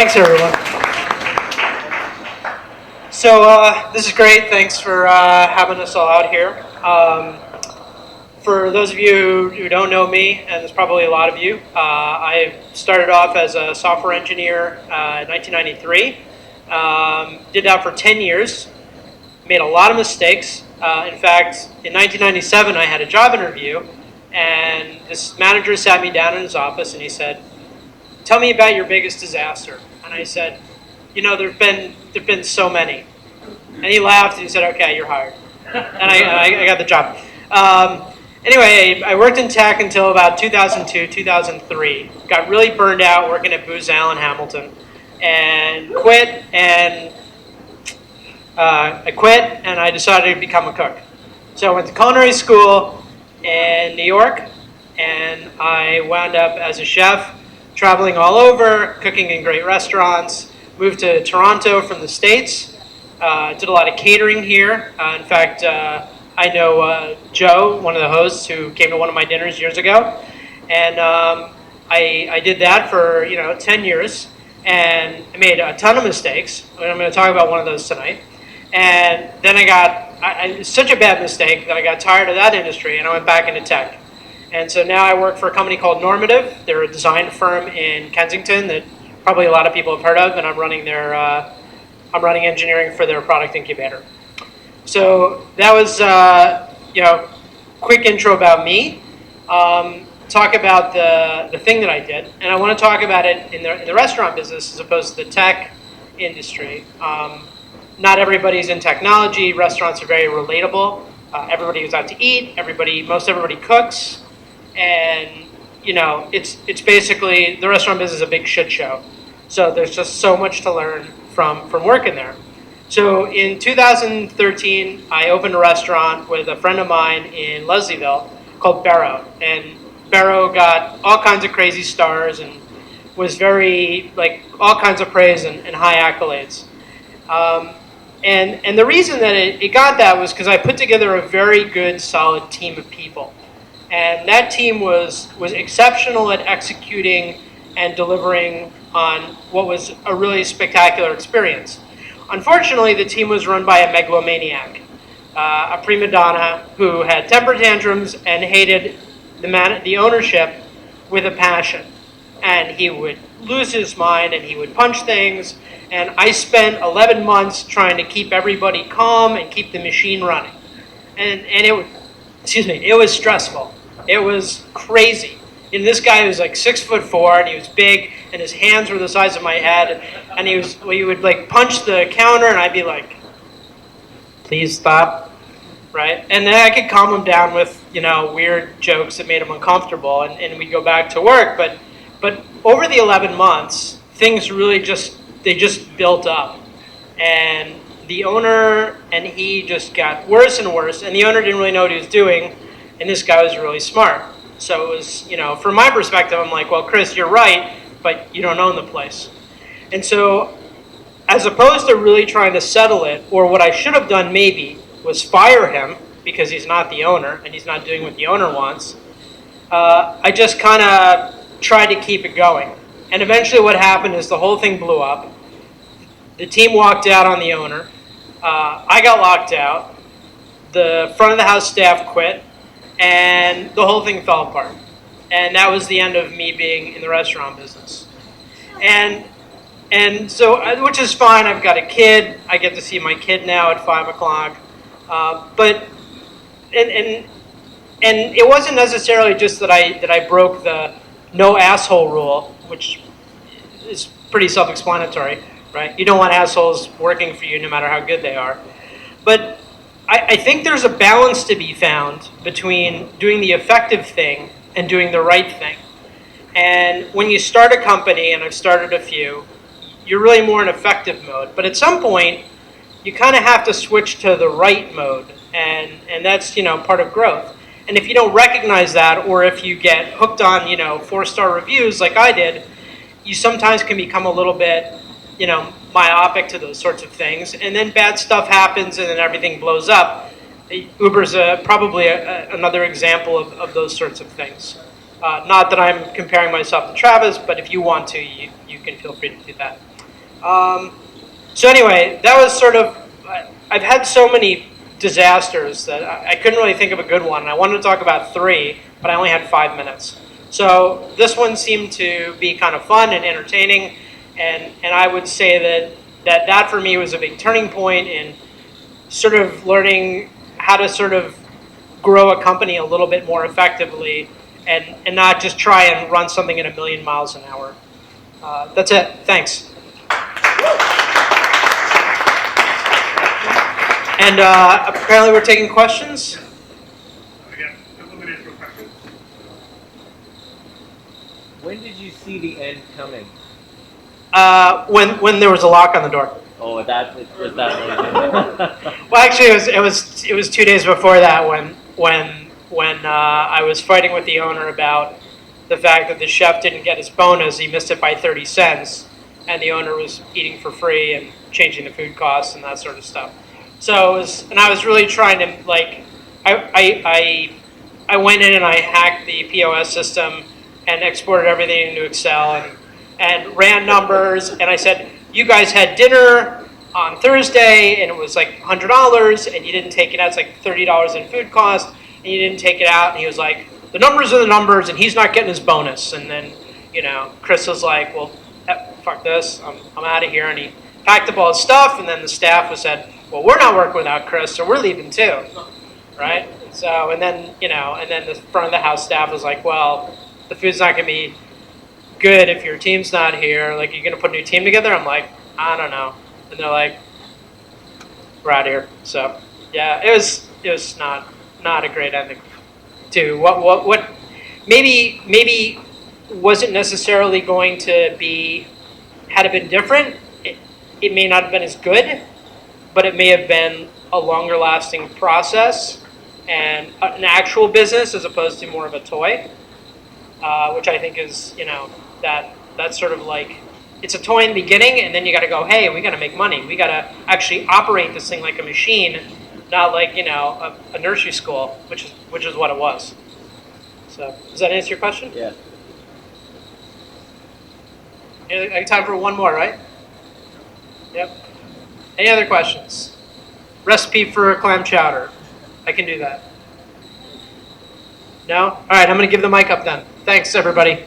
Thanks, everyone. So this is great. Thanks for having us all out here. For those of you who don't know me, and there's probably a lot of you, I started off as a software engineer in 1993. Did that for 10 years. Made a lot of mistakes. In fact, in 1997, I had a job interview, and this manager sat me down in his office, and he said, "Tell me about your biggest disaster." And I said, "You know, there've been so many." And he laughed and he said, "Okay, you're hired." And I got the job. Anyway, I worked in tech until about 2002, 2003. Got really burned out working at Booz Allen Hamilton, and quit. And I quit, and I decided to become a cook. So I went to culinary school in New York, and I wound up as a chef, traveling all over, cooking in great restaurants. Moved to Toronto from the States. Did a lot of catering here. In fact, I know Joe, one of the hosts, who came to one of my dinners years ago, and I did that for 10 years, and I made a ton of mistakes. I'm going to talk about one of those tonight. And then I such a bad mistake that I got tired of that industry, and I went back into tech. And so now I work for a company called Normative. They're a design firm in Kensington that probably a lot of people have heard of, and I'm running engineering for their product incubator. So that was quick intro about me. Talk about the thing that I did, and I want to talk about it in the restaurant business as opposed to the tech industry. Not everybody's in technology. Restaurants are very relatable. Everybody goes out to eat. Most everybody cooks, and it's basically the restaurant business is a big shit show. So there's just so much to learn from working there. So in 2013, I opened a restaurant with a friend of mine in Leslieville called Barrow, and Barrow got all kinds of crazy stars and was very all kinds of praise and high accolades. And the reason that it got that was because I put together a very good, solid team of people. And that team was exceptional at executing and delivering on what was a really spectacular experience. Unfortunately, the team was run by a megalomaniac, a prima donna who had temper tantrums and hated the ownership with a passion. And he would lose his mind and he would punch things. And I spent 11 months trying to keep everybody calm and keep the machine running. And it was stressful. It was crazy. And this guy was like 6'4", and he was big, and his hands were the size of my head. And he would punch the counter, and I'd be like, "Please stop," right? And then I could calm him down with weird jokes that made him uncomfortable, and we'd go back to work. But over the 11 months, things really just built up, and the owner and he just got worse and worse, and the owner didn't really know what he was doing, and this guy was really smart. So it was, from my perspective, I'm like, "Well, Chris, you're right, but you don't own the place." And so as opposed to really trying to settle it, or what I should have done maybe was fire him because he's not the owner and he's not doing what the owner wants, I just kind of tried to keep it going. And eventually what happened is the whole thing blew up. The team walked out on the owner. I got locked out. The front of the house staff quit. And the whole thing fell apart. And that was the end of me being in the restaurant business. And so, which is fine. I've got a kid. I get to see my kid now at 5 o'clock. But it wasn't necessarily just that I broke the no asshole rule, which is pretty self-explanatory, right? You don't want assholes working for you no matter how good they are. But I think there's a balance to be found between doing the effective thing and doing the right thing. And when you start a company, and I've started a few, you're really more in effective mode. But at some point, you kind of have to switch to the right mode, and that's part of growth. And if you don't recognize that, or if you get hooked on 4-star reviews like I did, you sometimes can become a little bit myopic to those sorts of things, and then bad stuff happens, and then everything blows up. Uber's probably another example of those sorts of things. Not that I'm comparing myself to Travis, but if you want to, you can feel free to do that. So anyway, that was sort of, I've had so many disasters that I couldn't really think of a good one. I wanted to talk about 3, but I only had 5 minutes. So this one seemed to be kind of fun and entertaining, and I would say that for me was a big turning point in sort of learning how to sort of grow a company a little bit more effectively and not just try and run something at 1,000,000 miles an hour. That's it. Thanks. And apparently we're taking questions. Again, a couple minutes for questions. When did you see the end coming? When there was a lock on the door. Oh, that was that. Well, actually, it was 2 days before that when I was fighting with the owner about the fact that the chef didn't get his bonus. He missed it by 30 cents, and the owner was eating for free and changing the food costs and that sort of stuff. So I was really trying to like, I went in and I hacked the POS system and exported everything into Excel and ran numbers, and I said, you guys had dinner on Thursday and it was like $100 and you didn't take it out. It's like $30 in food cost and you didn't take it out. And he was like, the numbers are the numbers and he's not getting his bonus. And then, Chris was like, well, fuck this, I'm out of here. And he packed up all his stuff, and then the staff was said, well, we're not working without Chris, so we're leaving too, right? So, and then the front of the house staff was like, well, the food's not gonna be good if your team's not here. Like, you're gonna put a new team together? I'm like, I don't know. And they're like, we're out of here. So, yeah, it was not a great ending to what maybe wasn't necessarily going to be, had it been different, it may not have been as good, but it may have been a longer lasting process and an actual business as opposed to more of a toy, which I think is, that's sort of like, it's a toy in the beginning, and then you got to go, hey, we got to make money. We got to actually operate this thing like a machine, not like, a nursery school, which is what it was. So, does that answer your question? Yeah. Time for one more, right? Yep. Any other questions? Recipe for clam chowder. I can do that. No? All right, I'm going to give the mic up then. Thanks, everybody.